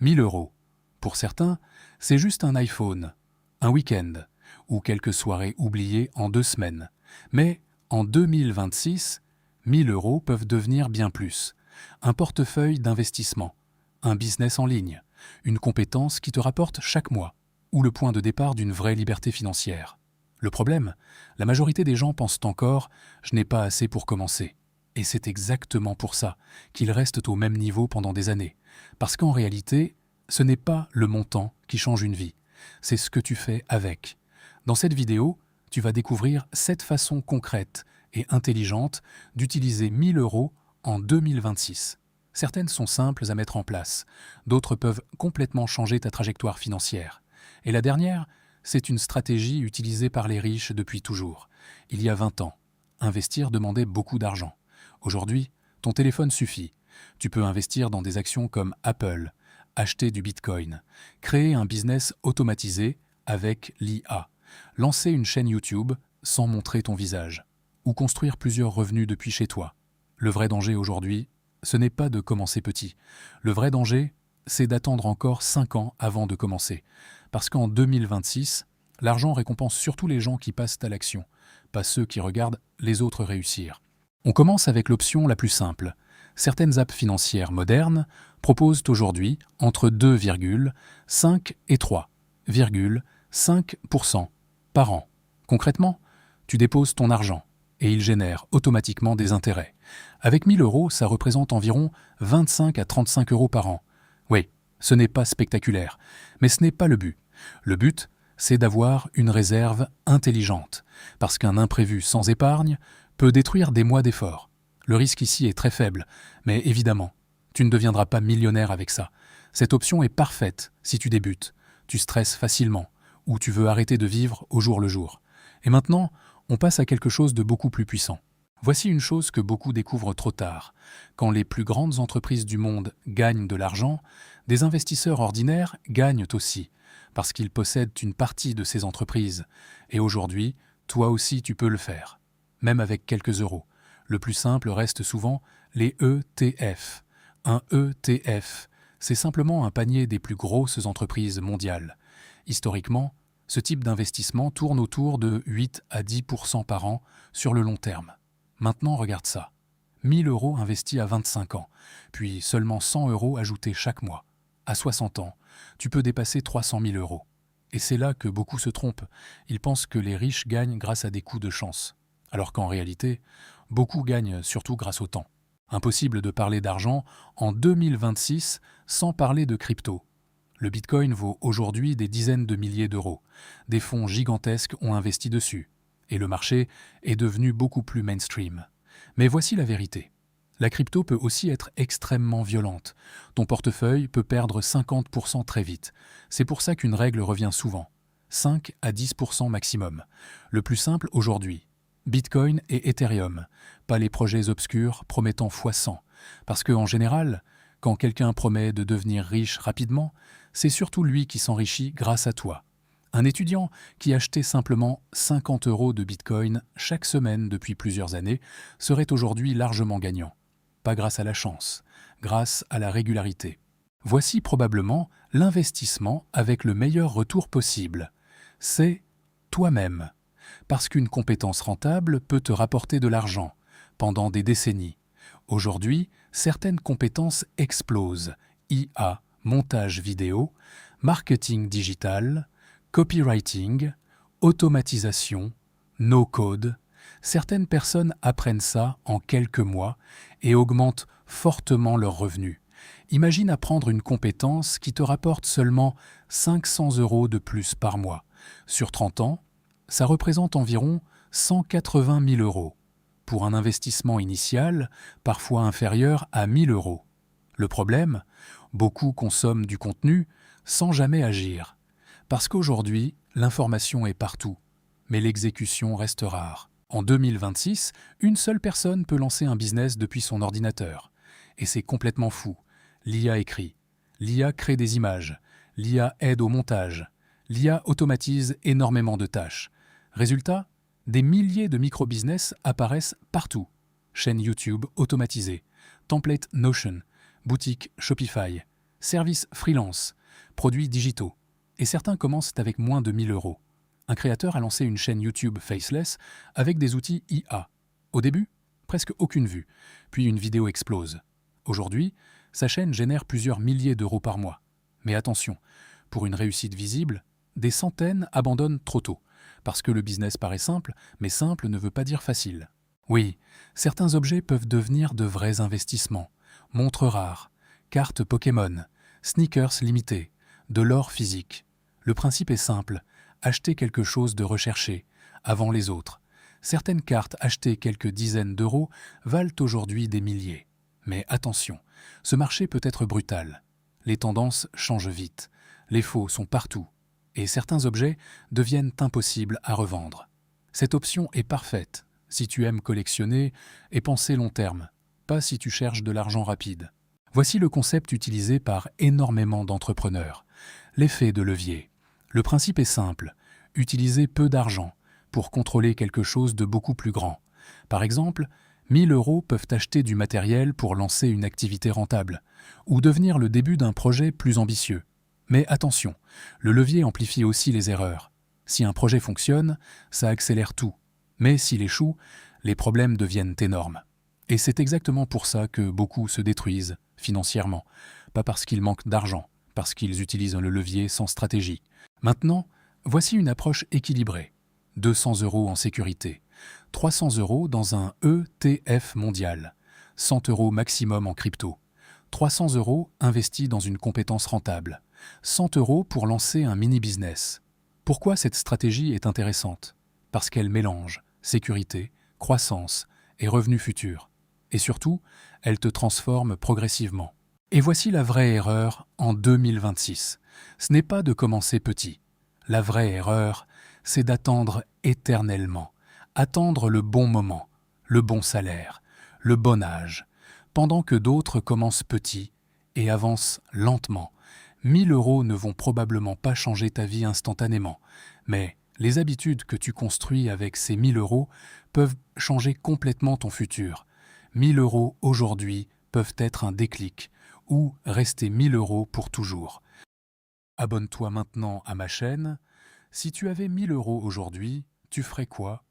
1 000 €. Pour certains, c'est juste un iPhone, un week-end ou quelques soirées oubliées en 2 semaines. Mais en 2026, 1 000 € peuvent devenir bien plus. Un portefeuille d'investissement, un business en ligne, une compétence qui te rapporte chaque mois, ou le point de départ d'une vraie liberté financière. Le problème, la majorité des gens pensent encore « je n'ai pas assez pour commencer ». Et c'est exactement pour ça qu'ils restent au même niveau pendant des années. Parce qu'en réalité, ce n'est pas le montant qui change une vie, c'est ce que tu fais avec. Dans cette vidéo, tu vas découvrir 7 façons concrètes et intelligentes d'utiliser 1 000 € en 2026. Certaines sont simples à mettre en place, d'autres peuvent complètement changer ta trajectoire financière. Et la dernière, c'est une stratégie utilisée par les riches depuis toujours. Il y a 20 ans, investir demandait beaucoup d'argent. Aujourd'hui, ton téléphone suffit. Tu peux investir dans des actions comme Apple, acheter du Bitcoin, créer un business automatisé avec l'IA, lancer une chaîne YouTube sans montrer ton visage, ou construire plusieurs revenus depuis chez toi. Le vrai danger aujourd'hui, ce n'est pas de commencer petit. Le vrai danger, c'est d'attendre encore 5 ans avant de commencer. Parce qu'en 2026, l'argent récompense surtout les gens qui passent à l'action, pas ceux qui regardent les autres réussir. On commence avec l'option la plus simple. Certaines apps financières modernes proposent aujourd'hui entre 2,5 et 3,5% par an. Concrètement, tu déposes ton argent et il génère automatiquement des intérêts. Avec 1 000 €, ça représente environ 25 à 35 € par an. Oui, ce n'est pas spectaculaire, mais ce n'est pas le but. Le but, c'est d'avoir une réserve intelligente, parce qu'un imprévu sans épargne peut détruire des mois d'efforts. Le risque ici est très faible, mais évidemment, tu ne deviendras pas millionnaire avec ça. Cette option est parfaite si tu débutes, tu stresses facilement, ou tu veux arrêter de vivre au jour le jour. Et maintenant, on passe à quelque chose de beaucoup plus puissant. Voici une chose que beaucoup découvrent trop tard. Quand les plus grandes entreprises du monde gagnent de l'argent, des investisseurs ordinaires gagnent aussi, parce qu'ils possèdent une partie de ces entreprises. Et aujourd'hui, toi aussi tu peux le faire, même avec quelques euros. Le plus simple reste souvent les ETF. Un ETF, c'est simplement un panier des plus grosses entreprises mondiales. Historiquement, ce type d'investissement tourne autour de 8 à 10% par an sur le long terme. Maintenant, regarde ça. 1 000 € investis à 25 ans, puis seulement 100 € ajoutés chaque mois. À 60 ans, tu peux dépasser 300 000 €. Et c'est là que beaucoup se trompent. Ils pensent que les riches gagnent grâce à des coups de chance. Alors qu'en réalité, beaucoup gagnent surtout grâce au temps. Impossible de parler d'argent en 2026 sans parler de crypto. Le Bitcoin vaut aujourd'hui des dizaines de milliers d'euros. Des fonds gigantesques ont investi dessus. Et le marché est devenu beaucoup plus mainstream. Mais voici la vérité. La crypto peut aussi être extrêmement violente. Ton portefeuille peut perdre 50% très vite. C'est pour ça qu'une règle revient souvent. 5 à 10% maximum. Le plus simple aujourd'hui. Bitcoin et Ethereum, pas les projets obscurs promettant x100. Parce qu'en général, quand quelqu'un promet de devenir riche rapidement, c'est surtout lui qui s'enrichit grâce à toi. Un étudiant qui achetait simplement 50 € de Bitcoin chaque semaine depuis plusieurs années serait aujourd'hui largement gagnant. Pas grâce à la chance, grâce à la régularité. Voici probablement l'investissement avec le meilleur retour possible. C'est toi-même. Parce qu'une compétence rentable peut te rapporter de l'argent pendant des décennies. Aujourd'hui, certaines compétences explosent. IA, montage vidéo, marketing digital, copywriting, automatisation, no-code. Certaines personnes apprennent ça en quelques mois et augmentent fortement leurs revenus. Imagine apprendre une compétence qui te rapporte seulement 500 € de plus par mois. Sur 30 ans, ça représente environ 180 000 €. Pour un investissement initial, parfois inférieur à 1 000 €. Le problème, beaucoup consomment du contenu sans jamais agir. Parce qu'aujourd'hui, l'information est partout, mais l'exécution reste rare. En 2026, une seule personne peut lancer un business depuis son ordinateur. Et c'est complètement fou. L'IA écrit, l'IA crée des images, l'IA aide au montage, l'IA automatise énormément de tâches. Résultat, des milliers de micro-business apparaissent partout. Chaîne YouTube automatisée, template Notion, boutique Shopify. services freelance, produits digitaux. Et certains commencent avec moins de 1000 euros. Un créateur a lancé une chaîne YouTube Faceless avec des outils IA. Au début, presque aucune vue, puis une vidéo explose. Aujourd'hui, sa chaîne génère plusieurs milliers d'euros par mois. Mais attention, pour une réussite visible, des centaines abandonnent trop tôt, parce que le business paraît simple, mais simple ne veut pas dire facile. Oui, certains objets peuvent devenir de vrais investissements. Montres rares, cartes Pokémon, sneakers limités, de l'or physique. Le principe est simple, acheter quelque chose de recherché, avant les autres. Certaines cartes achetées quelques dizaines d'euros valent aujourd'hui des milliers. Mais attention, ce marché peut être brutal. Les tendances changent vite, les faux sont partout, et certains objets deviennent impossibles à revendre. Cette option est parfaite si tu aimes collectionner et penser long terme, pas si tu cherches de l'argent rapide. Voici le concept utilisé par énormément d'entrepreneurs. L'effet de levier. Le principe est simple, utiliser peu d'argent pour contrôler quelque chose de beaucoup plus grand. Par exemple, 1000 euros peuvent acheter du matériel pour lancer une activité rentable, ou devenir le début d'un projet plus ambitieux. Mais attention, le levier amplifie aussi les erreurs. Si un projet fonctionne, ça accélère tout. Mais s'il échoue, les problèmes deviennent énormes. Et c'est exactement pour ça que beaucoup se détruisent financièrement. Pas parce qu'ils manquent d'argent, parce qu'ils utilisent le levier sans stratégie. Maintenant, voici une approche équilibrée. 200 euros en sécurité, 300 euros dans un ETF mondial, 100 euros maximum en crypto, 300 euros investis dans une compétence rentable, 100 euros pour lancer un mini-business. Pourquoi cette stratégie est intéressante? Parce qu'elle mélange sécurité, croissance et revenus futurs. Et surtout, elle te transforme progressivement. Et voici la vraie erreur en 2026. Ce n'est pas de commencer petit. La vraie erreur, c'est d'attendre éternellement. Attendre le bon moment, le bon salaire, le bon âge, pendant que d'autres commencent petits et avancent lentement. 1000 euros ne vont probablement pas changer ta vie instantanément, mais les habitudes que tu construis avec ces 1000 euros peuvent changer complètement ton futur. 1000 euros aujourd'hui peuvent être un déclic ou rester 1000 euros pour toujours. Abonne-toi maintenant à ma chaîne. Si tu avais 1000 euros aujourd'hui, tu ferais quoi ?